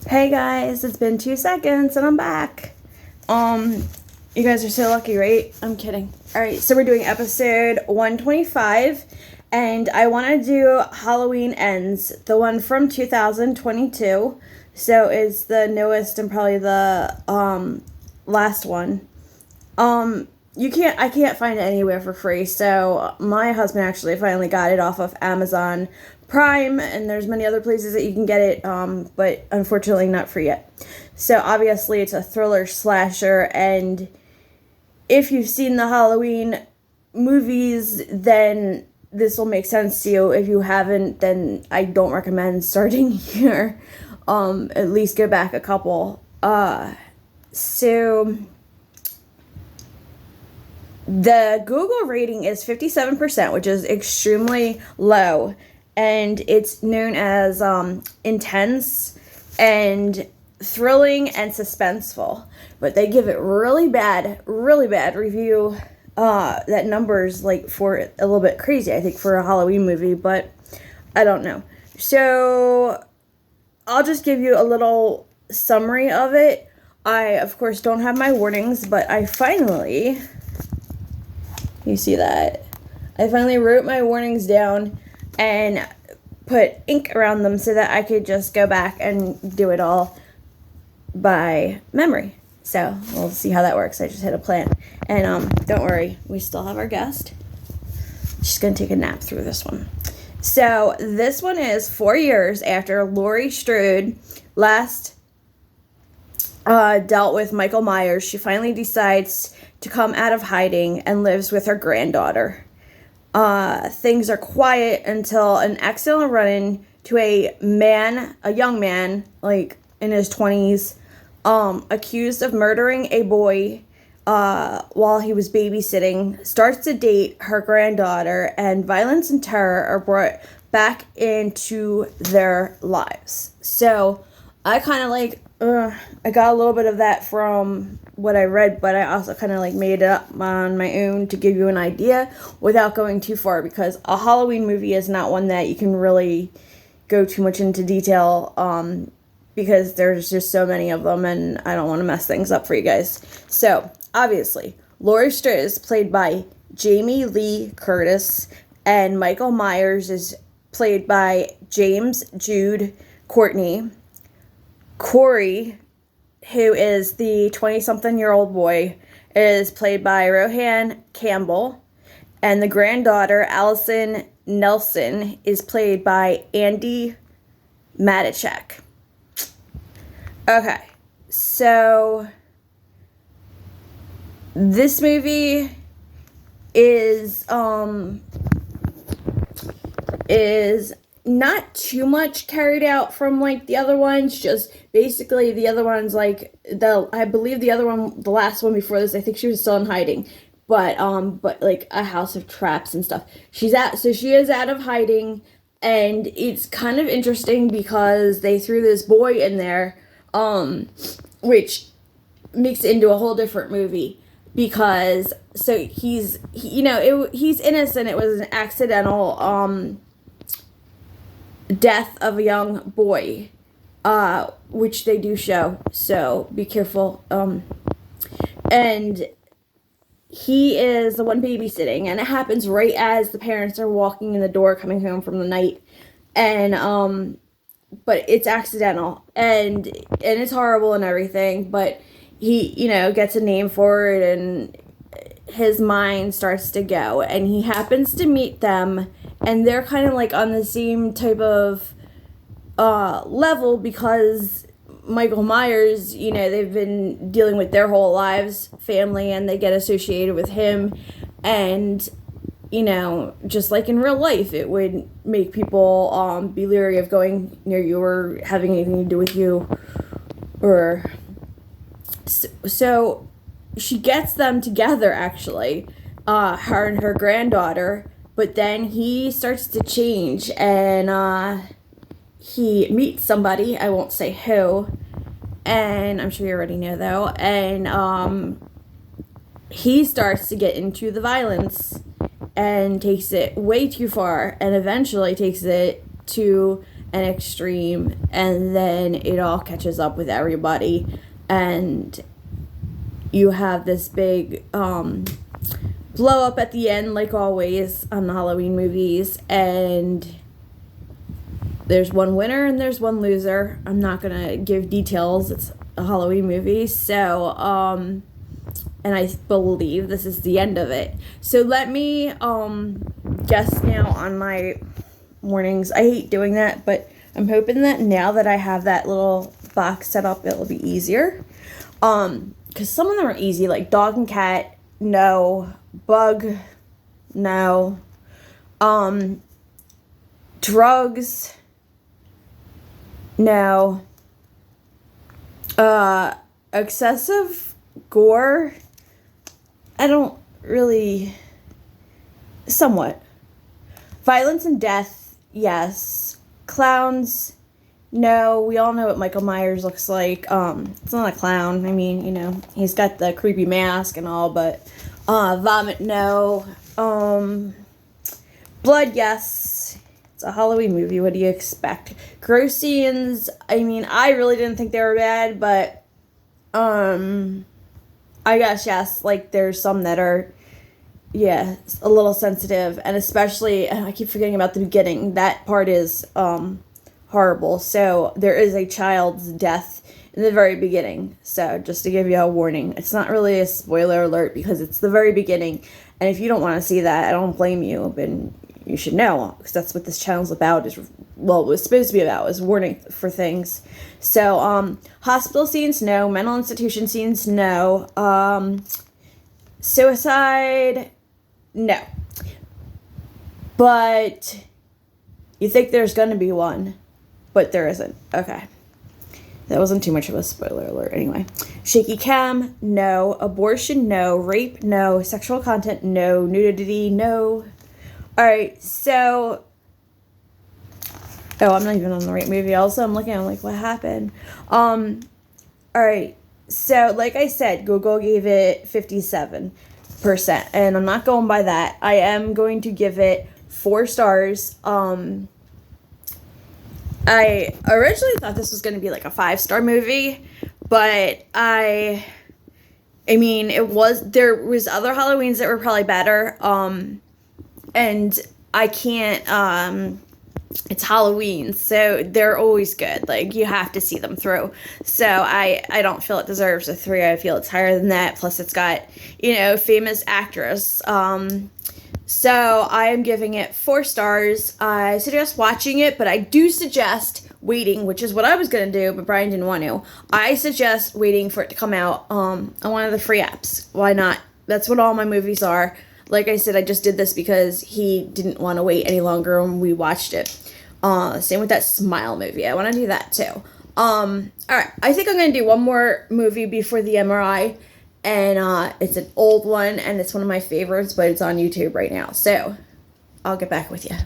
Hey guys, it's been 2 seconds and I'm back. You guys are so lucky, right? I'm kidding. Alright, so we're doing episode 125 and I want to do Halloween Ends, the one from 2022. So it's the newest and probably the last one. I can't find it anywhere for free, so my husband actually finally got it off of Amazon Prime, and there's many other places that you can get it, but unfortunately not free yet. So obviously it's a thriller slasher, and if you've seen the Halloween movies, then this will make sense to you. If you haven't, then I don't recommend starting here. At least go back a couple. So the Google rating is 57%, which is extremely low, and it's known as intense and thrilling and suspenseful. But they give it really bad review. That number's like for a little bit crazy, I think, for a Halloween movie, but I don't know. So I'll just give you a little summary of it. I, of course, don't have my warnings, but I finally... You see that? I finally wrote my warnings down and put ink around them so that I could just go back and do it all by memory. So we'll see how that works. I just hit a plan. And don't worry, we still have our guest. She's going to take a nap through this one. So this one is 4 years after Laurie Strode last dealt with Michael Myers. She finally decides to come out of hiding and lives with her granddaughter. Things are quiet until an accidental run-in to a young man, like in his 20s, accused of murdering a boy while he was babysitting, starts to date her granddaughter, and violence and terror are brought back into their lives. So I kind of I got a little bit of that from what I read, but I also kind of made it up on my own to give you an idea without going too far, because a Halloween movie is not one that you can really go too much into detail, because there's just so many of them and I don't want to mess things up for you guys. So obviously Laurie Strode is played by Jamie Lee Curtis, and Michael Myers is played by James Jude Courtney. Corey, who is the 20-something-year-old boy, is played by Rohan Campbell. And the granddaughter, Allison Nelson, is played by Andy Matichak. Okay, so this movie is not too much carried out from the other ones. Just basically the other ones, I believe the other one, the last one before this, I think she was still in hiding, but a house of traps and stuff. She is out of hiding, and it's kind of interesting because they threw this boy in there, which makes it into a whole different movie, because he's innocent. It was an accidental death of a young boy, which they do show, so be careful. And he is the one babysitting, and it happens right as the parents are walking in the door coming home from the night, and but it's accidental, and it's horrible and everything, but he gets a name for it, and his mind starts to go, and he happens to meet them. And they're kind of on the same type of level, because Michael Myers, they've been dealing with their whole lives, family, and they get associated with him. And, just like in real life, it would make people be leery of going near you or having anything to do with you. So she gets them together, actually, her and her granddaughter. But then he starts to change, and he meets somebody, I won't say who, and I'm sure you already know though, and he starts to get into the violence and takes it way too far, and eventually takes it to and extreme, and then it all catches up with everybody, and you have this big blow up at the end, like always on the Halloween movies, and there's one winner and there's one loser. I'm not gonna give details. It's a Halloween movie, so and I believe this is the end of it. So let me guess now on my warnings. I hate doing that, but I'm hoping that now that I have that little box set up, it'll be easier. Because some of them are easy, like dog and cat, no. Bug, no. Drugs, no. Excessive gore, I don't really, somewhat. Violence and death, yes. Clowns, no. We all know what Michael Myers looks like. It's not a clown. I mean, you know, he's got the creepy mask and all, but vomit, no. Blood, yes. It's a Halloween movie. What do you expect? Gross scenes, I mean, I really didn't think they were bad, but I guess, yes, like, there's some that are, yeah, a little sensitive, and especially, I keep forgetting about the beginning. That part is horrible. So there is a child's death in the very beginning. So just to give you a warning, it's not really a spoiler alert because it's the very beginning. And if you don't want to see that, I don't blame you, but you should know, because that's what this channel's about, is, well, it was supposed to be about, is warning for things. So, hospital scenes, no. Mental institution scenes, no. Suicide, no. But you think there's going to be one, but there isn't. Okay. That wasn't too much of a spoiler alert anyway. Shaky cam, no. Abortion, no. Rape, no. Sexual content, no. Nudity, no. Alright, so... Oh, I'm not even on the right movie. Also, I'm looking, I'm like, what happened? Alright, so like I said, Google gave it 57%, and I'm not going by that. I am going to give it 4 stars. I originally thought this was going to be like a 5-star movie, but I mean, there was other Halloweens that were probably better, and I can't, it's Halloween, so they're always good. Like, you have to see them through. So I don't feel it deserves a 3. I feel it's higher than that. Plus, it's got, you know, famous actress. So I am giving it 4 stars. I suggest watching it, but I do suggest waiting, which is what I was going to do, but Brian didn't want to. I suggest waiting for it to come out on one of the free apps. Why not? That's what all my movies are. Like I said, I just did this because he didn't want to wait any longer when we watched it. Same with that Smile movie. I want to do that too. Alright, I think I'm going to do one more movie before the MRI. And it's an old one, and it's one of my favorites, but it's on YouTube right now. So, I'll get back with you.